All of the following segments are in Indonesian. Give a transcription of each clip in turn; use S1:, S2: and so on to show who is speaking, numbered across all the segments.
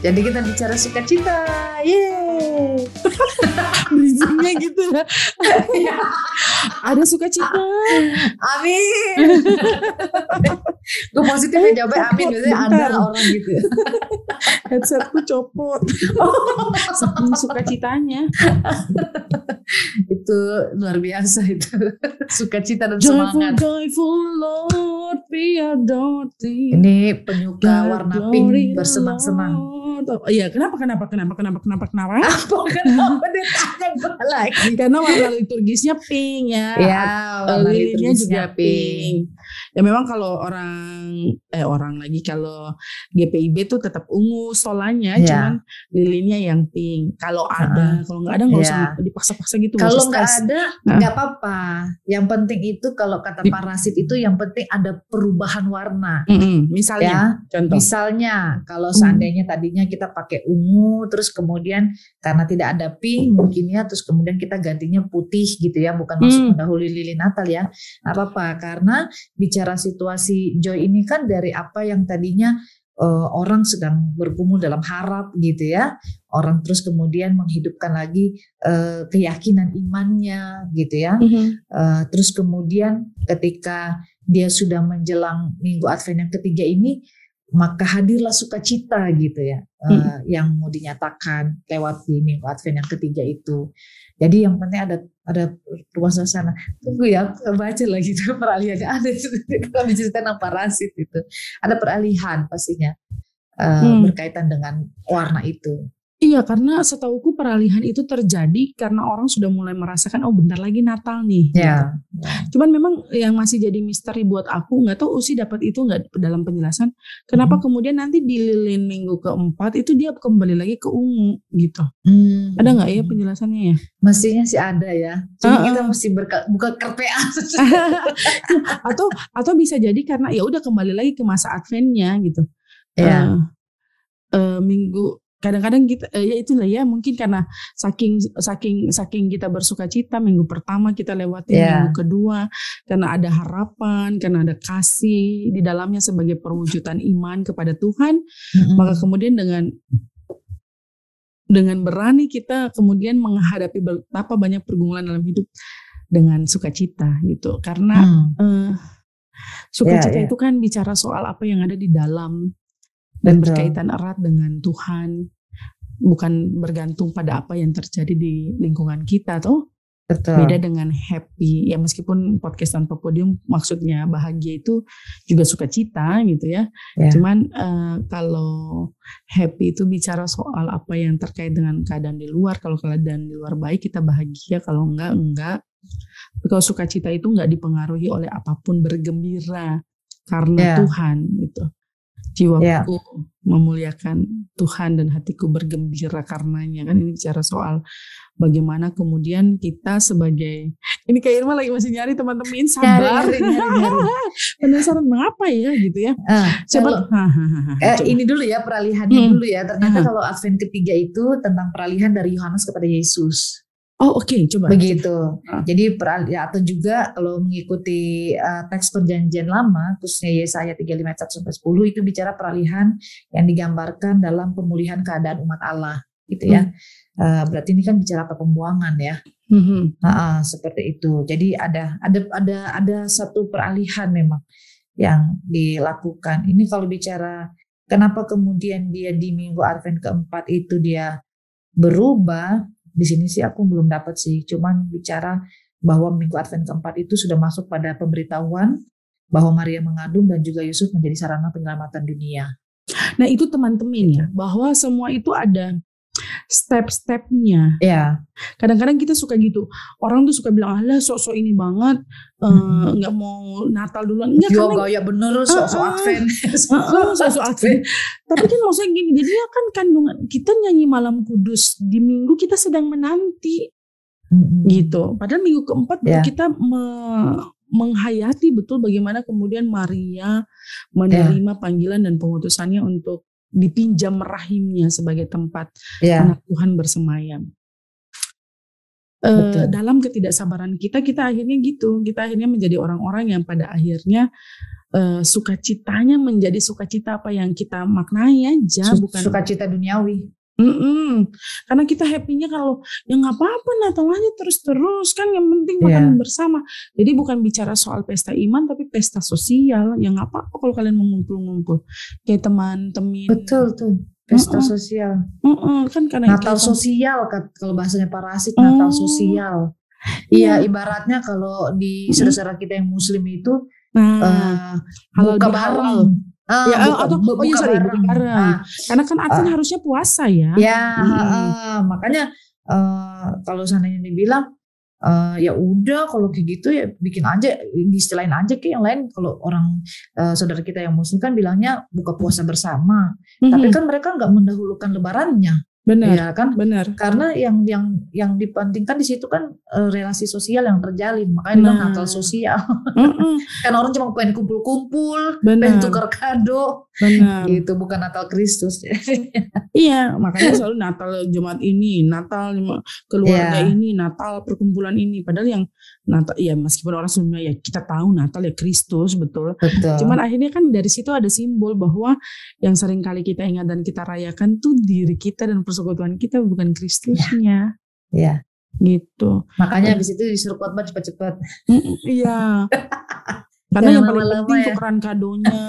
S1: Jadi kita bicara sukacita. Yeay.
S2: Bridgingnya gitu ya. Ada sukacita.
S1: Amin. Gue positif ya jawabnya amin. Biasanya ada orang gitu.
S2: Headsetku copot. Saking sukacitanya.
S1: Itu luar biasa itu. Sukacita dan semangat.
S2: Joyful Lord, we adore thee.
S1: Ini penyuka warna pink bersenang-senang.
S2: Oh iya, kenapa?
S1: Apa kenapa dia tanya gue lagi?
S2: Karena warna liturgisnya pink ya.
S1: Ya, warna
S2: lilinnya
S1: liturgisnya
S2: juga pink. Ya memang kalau kalau GPIB tuh tetap ungu solanya, cuman lilinnya yang pink. Kalau ada, kalau nggak ada nggak usah dipaksa-paksa gitu.
S1: Kalau nggak ada nggak apa-apa. Yang penting itu kalau kata parasit itu yang penting ada perubahan warna.
S2: Misalnya, contoh.
S1: Misalnya kalau seandainya tadinya kita pakai ungu, terus kemudian karena tidak ada pink mungkin ya, terus kemudian kita gantinya putih gitu ya, bukan maksud mendahului lilin Natal ya. Nggak apa-apa, karena bicara situasi Joy ini kan dari apa yang tadinya orang sedang bergumul dalam harap gitu ya, orang terus kemudian menghidupkan lagi keyakinan imannya gitu ya. Terus kemudian ketika dia sudah menjelang Minggu Advent yang ketiga ini, maka hadirlah sukacita gitu ya, yang mau dinyatakan lewat di Minggu Advent yang ketiga itu. Jadi yang penting ada ruang suasana. Tunggu ya, baca lagi itu peralihannya ada. Kalau diceritain tentang parasit itu ada peralihan pastinya berkaitan dengan warna itu.
S2: Iya, karena setauku peralihan itu terjadi karena orang sudah mulai merasakan bentar lagi Natal nih.
S1: Ya.
S2: Gitu. Cuman memang yang masih jadi misteri buat aku, nggak tahu Usi dapat itu nggak dalam penjelasan. Kenapa kemudian nanti di lilin minggu keempat itu dia kembali lagi ke ungu gitu? Ada nggak ya penjelasannya ya?
S1: Mestinya sih ada ya. Cuma kita mesti buka KPA.
S2: atau bisa jadi karena ya udah kembali lagi ke masa Adventnya gitu.
S1: Ya.
S2: Minggu kadang-kadang kita ya itulah ya, mungkin karena saking kita bersukacita minggu pertama kita lewati minggu kedua, karena ada harapan, karena ada kasih di dalamnya sebagai perwujudan iman kepada Tuhan, maka kemudian dengan berani kita kemudian menghadapi betapa banyak pergumulan dalam hidup dengan sukacita gitu, karena sukacita itu kan bicara soal apa yang ada di dalam dan berkaitan erat dengan Tuhan, bukan bergantung pada apa yang terjadi di lingkungan kita tuh.
S1: Betul.
S2: Beda dengan happy ya, meskipun podcast tanpa podium maksudnya bahagia itu juga sukacita gitu ya. Cuman kalau happy itu bicara soal apa yang terkait dengan keadaan di luar. Kalau keadaan di luar baik kita bahagia, kalau enggak. Tapi kalau sukacita itu enggak dipengaruhi oleh apapun, bergembira karena Tuhan gitu. Jiwaku memuliakan Tuhan dan hatiku bergembira karenanya. Kan ini bicara soal bagaimana kemudian kita sebagai, ini Kak Irma lagi masih nyari teman-teman, sabar. Nyari. Penasaran mengapa ya gitu ya.
S1: Coba. Ini dulu ya peralihannya dulu ya. Ternyata kalau Advent ketiga itu tentang peralihan dari Yohanes kepada Yesus.
S2: Oh oke, coba.
S1: Begitu. Jadi atau juga kalau mengikuti teks perjanjian lama, khususnya Yesaya 35 ayat 1-10 itu bicara peralihan yang digambarkan dalam pemulihan keadaan umat Allah, gitu ya. Berarti ini kan bicara pembuangan ya. Seperti itu. Jadi ada satu peralihan memang yang dilakukan. Ini kalau bicara kenapa kemudian dia di Minggu Advent keempat itu dia berubah. Di sini sih aku belum dapat sih, cuman bicara bahwa Minggu Advent keempat itu sudah masuk pada pemberitahuan bahwa Maria mengandung dan juga Yusuf menjadi sarana penyelamatan dunia.
S2: Nah itu teman-teman ya, bahwa semua itu ada step-stepnya.
S1: Ya.
S2: Kadang-kadang kita suka gitu, orang tuh suka bilang alah sok-sok ini banget, nggak mau Natal duluan. Enggak,
S1: gaya bener sok-sok Advent.
S2: Sok-sok Advent. Tapi kan maksudnya gini, jadi ya kan kandungan kita nyanyi Malam Kudus di minggu kita sedang menanti, gitu. Padahal minggu keempat kita menghayati betul bagaimana kemudian Maria menerima panggilan dan pengutusannya untuk dipinjam rahimnya sebagai tempat anak Tuhan bersemayam. Dalam ketidaksabaran kita akhirnya gitu, kita akhirnya menjadi orang-orang yang pada akhirnya sukacitanya menjadi sukacita apa yang kita maknai aja, bukan
S1: sukacita duniawi.
S2: Karena kita happy-nya kalau ya nggak apa-apa Natal aja terus kan, yang penting makan bersama. Jadi bukan bicara soal pesta iman tapi pesta sosial. Ya nggak apa-apa kalau kalian mau ngumpul-ngumpul kayak teman-teman.
S1: Betul tuh, pesta sosial.
S2: Kan karena
S1: Natal sosial kalau bahasanya parasit, Natal sosial. Iya, ibaratnya kalau di saudara kita yang Muslim itu buka bareng.
S2: Buka bareng. Karena kan Advent harusnya puasa ya.
S1: Makanya kalau seandainya dibilang ya udah kalau kayak gitu ya bikin aja, diistilahkan aja kayak yang lain. Kalau orang saudara kita yang Muslim kan bilangnya buka puasa bersama, tapi kan mereka nggak mendahulukan lebarannya.
S2: Benar,
S1: ya kan?
S2: Benar.
S1: Karena yang dipentingkan di situ kan relasi sosial yang terjalin, makanya bilang Natal sosial. Kan orang cuma pengen kumpul-kumpul, pengen tukar kado, gitu, bukan Natal Kristus.
S2: Iya, makanya selalu Natal Jumat ini, Natal keluarga ini, Natal perkumpulan ini. Padahal yang Natal, ya meskipun orang sebelumnya ya kita tahu Natal ya Kristus, betul. Cuman akhirnya kan dari situ ada simbol bahwa yang sering kali kita ingat dan kita rayakan tuh diri kita dan persekutuan kita, bukan Kristusnya.
S1: Iya.
S2: Gitu.
S1: Makanya habis itu disuruh khotbah cepat-cepat.
S2: Iya. Karena yang paling penting tukeran kadonya,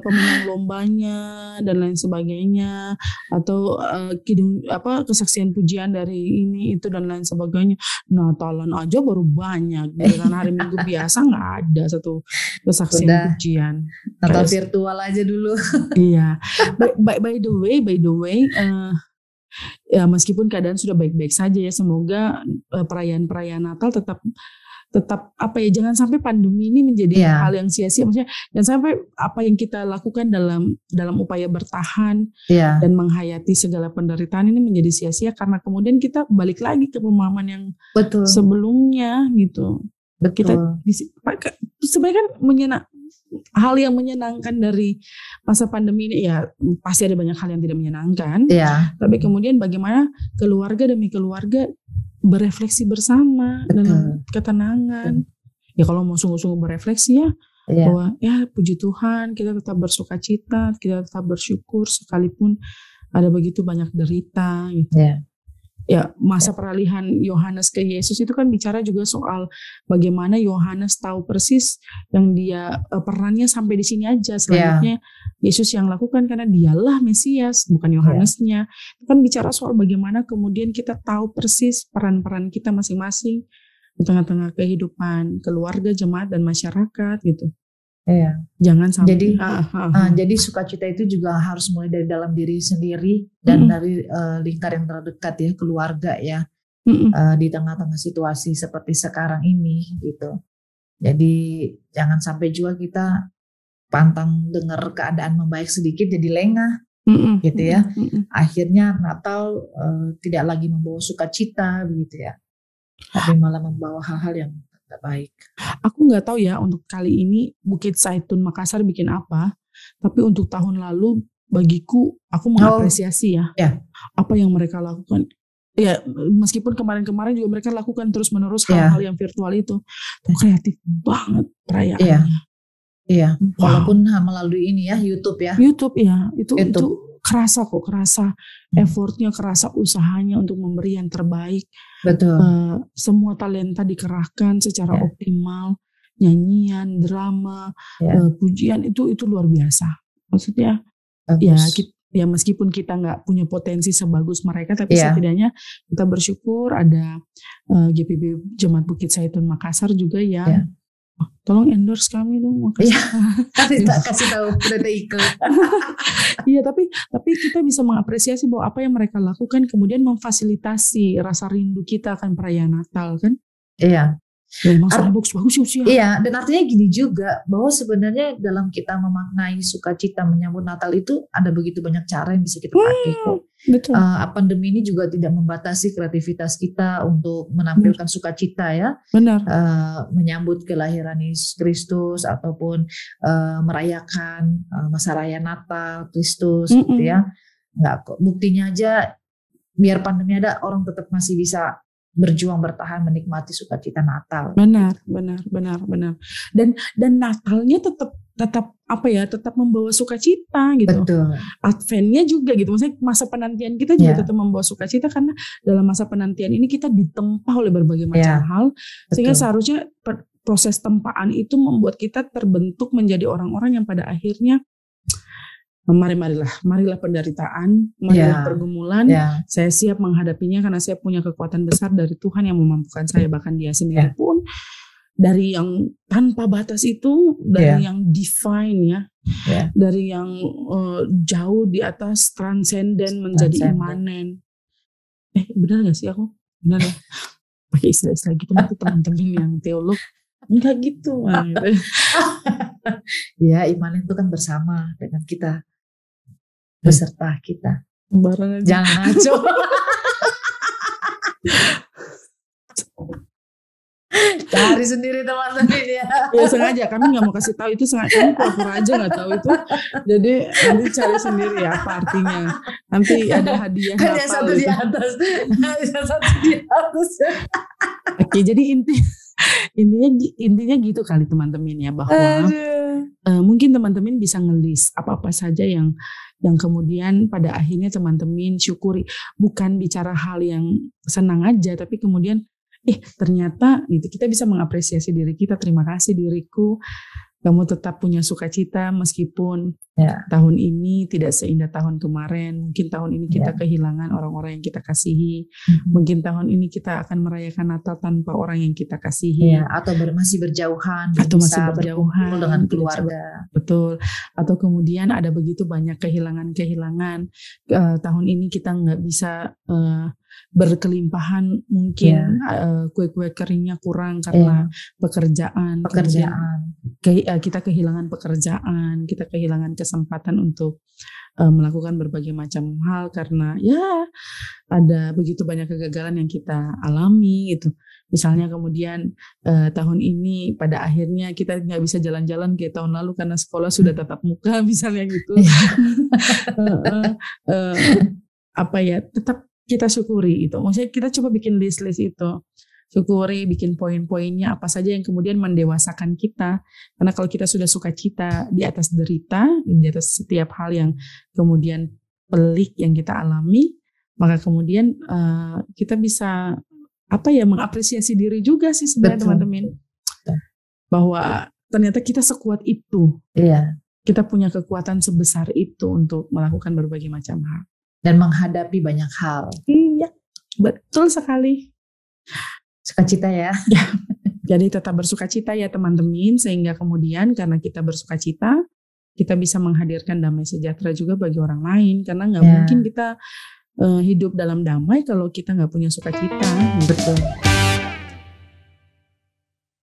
S2: pemenang lombanya dan lain sebagainya, atau kesaksian pujian dari ini itu dan lain sebagainya. Natalan aja baru banyak, dengan hari Minggu biasa nggak ada satu kesaksian pujian.
S1: Natal virtual aja dulu.
S2: Iya. By the way, ya meskipun keadaan sudah baik-baik saja ya, semoga perayaan-perayaan Natal tetap apa ya, jangan sampai pandemi ini menjadi hal yang sia-sia. Maksudnya jangan sampai apa yang kita lakukan dalam upaya bertahan dan menghayati segala penderitaan ini menjadi sia-sia karena kemudian kita balik lagi ke pemahaman yang sebelumnya gitu. Kita sebenarnya kan hal yang menyenangkan dari masa pandemi ini ya pasti ada banyak hal yang tidak menyenangkan. Tapi kemudian bagaimana keluarga demi keluarga berefleksi bersama dalam ketenangan. Ya kalau mau sungguh-sungguh berefleksi bahwa ya puji Tuhan kita tetap bersukacita, kita tetap bersyukur sekalipun ada begitu banyak derita gitu. Ya masa peralihan Yohanes ke Yesus itu kan bicara juga soal bagaimana Yohanes tahu persis yang dia perannya sampai di sini aja, selanjutnya Yesus yang lakukan karena dialah Mesias, bukan Yohanesnya. Itu kan bicara soal bagaimana kemudian kita tahu persis peran-peran kita masing-masing di tengah-tengah kehidupan keluarga, jemaat dan masyarakat gitu. Jangan sampai.
S1: Jadi sukacita itu juga harus mulai dari dalam diri sendiri dan dari lingkar yang terdekat ya, keluarga ya, di tengah-tengah situasi seperti sekarang ini gitu. Jadi jangan sampai juga kita pantang dengar keadaan membaik sedikit jadi lengah gitu ya. Akhirnya Natal tidak lagi membawa sukacita begitu ya, tapi malah membawa hal-hal yang tidak baik.
S2: Aku nggak tahu ya untuk kali ini Bukit Zaitun Makassar bikin apa, tapi untuk tahun lalu bagiku aku mengapresiasi apa yang mereka lakukan. Ya meskipun kemarin-kemarin juga mereka lakukan terus-menerus hal-hal yang virtual itu kreatif banget perayaannya.
S1: Walaupun melalui ini ya YouTube ya.
S2: Itu kerasa effortnya, kerasa usahanya untuk memberi yang terbaik.
S1: Betul.
S2: Semua talenta dikerahkan secara optimal, nyanyian, drama, pujian itu luar biasa. Maksudnya ya meskipun kita nggak punya potensi sebagus mereka, tapi setidaknya kita bersyukur ada GPB Jemaat Bukit Zaitun Makassar juga yang tolong endorse kami dong Makassar.
S1: Kasih tahu udah ikut.
S2: Iya, tapi kita bisa mengapresiasi bahwa apa yang mereka lakukan kemudian memfasilitasi rasa rindu kita akan perayaan Natal kan?
S1: Iya.
S2: Ya, emang bagus ya.
S1: Iya, dan artinya gini juga bahwa sebenarnya dalam kita memaknai sukacita menyambut Natal itu ada begitu banyak cara yang bisa kita pakai kok.
S2: Betul.
S1: Pandemi ini juga tidak membatasi kreativitas kita untuk menampilkan sukacita ya.
S2: Benar.
S1: Menyambut kelahiran Yesus Kristus ataupun merayakan masa raya Natal Kristus gitu ya. Nggak kok, buktinya aja biar pandemi ada orang tetap masih bisa berjuang bertahan menikmati sukacita Natal.
S2: Benar. Dan Natalnya tetap apa ya, tetap membawa sukacita gitu.
S1: Betul.
S2: Adventnya juga gitu, maksudnya masa penantian kita juga tetap membawa sukacita, karena dalam masa penantian ini kita ditempa oleh berbagai macam hal, sehingga seharusnya proses tempaan itu membuat kita terbentuk menjadi orang-orang yang pada akhirnya marilah penderitaan, marilah pergumulan. Saya siap menghadapinya karena saya punya kekuatan besar dari Tuhan yang memampukan saya. Bahkan Dia sendiri pun dari yang tanpa batas itu, dari yang divine dari yang jauh di atas transenden menjadi imanen. Benar gak sih aku? Benar ya? Pakai istilah-istilah gitu nanti teman-teman yang teolog enggak gitu.
S1: Ya, imanen itu kan bersama dengan kita, beserta kita.
S2: Bareng aja.
S1: Jangan ngaco. Cari sendiri teman-teman ya.
S2: Ya sengaja kami nggak mau kasih tahu itu, sengaja kami pura-pura aja nggak tahu itu. Jadi nanti cari sendiri apa artinya. Nanti ada hadiah.
S1: Hanya satu di atas. Hanya satu di atas.
S2: Oke, jadi intinya gitu kali teman-teman ya, bahwa mungkin teman-teman bisa ngelis apa-apa saja yang kemudian pada akhirnya teman-teman syukuri. Bukan bicara hal yang senang aja, tapi kemudian ternyata gitu kita bisa mengapresiasi diri kita. Terima kasih diriku, kamu tetap punya sukacita meskipun tahun ini tidak seindah tahun kemarin. Mungkin tahun ini kita kehilangan orang-orang yang kita kasihi. Mungkin tahun ini kita akan merayakan Natal tanpa orang yang kita kasihi.
S1: Atau masih berjauhan.
S2: Atau masih berjauhan
S1: dengan keluarga.
S2: Betul. Atau kemudian ada begitu banyak kehilangan. Tahun ini kita nggak bisa berkelimpahan, mungkin kue-kue keringnya kurang karena pekerjaan. Kita kehilangan pekerjaan, kita kehilangan kesempatan untuk melakukan berbagai macam hal karena ada begitu banyak kegagalan yang kita alami gitu. Misalnya kemudian tahun ini pada akhirnya kita nggak bisa jalan-jalan kayak tahun lalu karena sekolah sudah tatap muka misalnya gitu. Tetap kita syukuri itu. Maksudnya kita coba bikin list-list itu. Syukuri, bikin poin-poinnya apa saja yang kemudian mendewasakan kita. Karena kalau kita sudah sukacita di atas derita, di atas setiap hal yang kemudian pelik yang kita alami, maka kemudian kita bisa mengapresiasi diri juga sih sebenarnya teman-teman. Bahwa ternyata kita sekuat itu. Kita punya kekuatan sebesar itu untuk melakukan berbagai macam hal.
S1: Dan menghadapi banyak hal.
S2: Iya, betul sekali.
S1: Sukacita ya.
S2: Jadi tetap bersukacita ya teman-teman, sehingga kemudian karena kita bersukacita, kita bisa menghadirkan damai sejahtera juga bagi orang lain. Karena nggak mungkin kita hidup dalam damai kalau kita nggak punya sukacita.
S1: Betul.